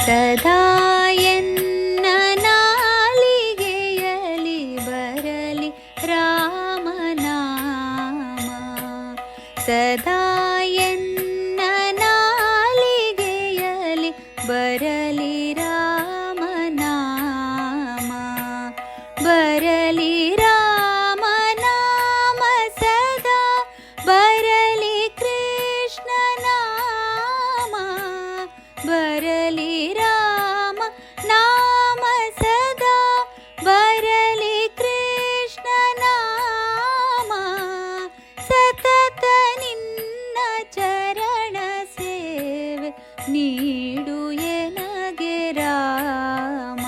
ಸದಾ ಎನ್ನ ನಾಲಿಗೆಯಲಿ ಬರಲಿ ರಾಮನಾಮ. ಸದಾ ಎನ್ನ ನಾಲಿಗೆಯಲಿ ಬರಲಿ ರಾಮನಾಮ. ಬರಲಿ ರಾಮನಾಮ ಸದಾ ಬರಲಿ ಕೃಷ್ಣ ನಾಮ. ಬರಲಿ ರಾಮ ನಾಮ ಸದಾ ಬರಲಿ ಕೃಷ್ಣ ನಾಮ. ಸತತ ನಿನ್ನ ಚರಣ ಸೇವೆ ನೀಡು ಎನಗೆ ರಾಮ.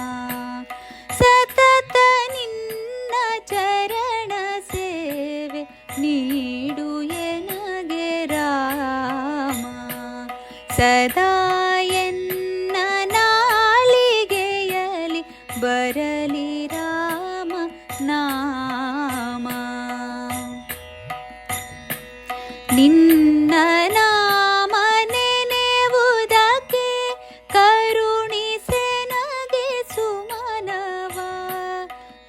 ಸತತ ನಿನ್ನ ಚರಣ ಸೇವೆ ನೀಡು ಎನಗೆ ರಾಮ. ಸದಾ ಎನ್ನ ನಾಲಿಗೆಯಲಿ ಬರಲಿ ರಾಮ ನಾಮ. ನಿನ್ನ ನಾಮ ನೆನೆವುದಕ್ಕೆ ಕರುಣಿಸೆನಗೆ ಸುಮನವ.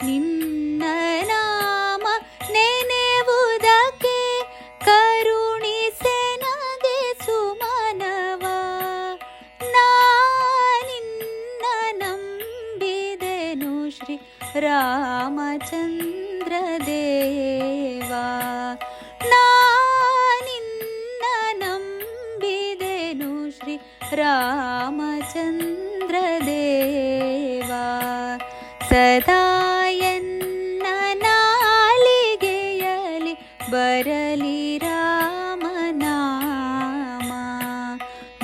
ನಿನ್ನ ನಾಮ ನೆನೆವುದಕ್ಕೆ ಕರುಣಿಸೆನಗೆ ಸುಮನವ. ನಾನಿನ್ನ ನಂಬಿದೆನು ಶ್ರೀ ರಾಮಚಂದ್ರ ದೇವ. ನಾನಿನ್ನ ನಂಬಿದೆನು ಶ್ರೀ ರಾಮಚಂದ್ರ ದೇವ. ಸದಾ ಎನ್ನ ನಾಲಿಗೆಯಲಿ ಬರಲಿ ರಾಮನಾಮ.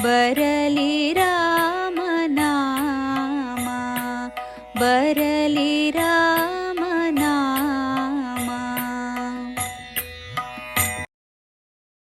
ಬರಲಿ ರಾಮನಾಮ. ಬರಲಿ ರಾಮ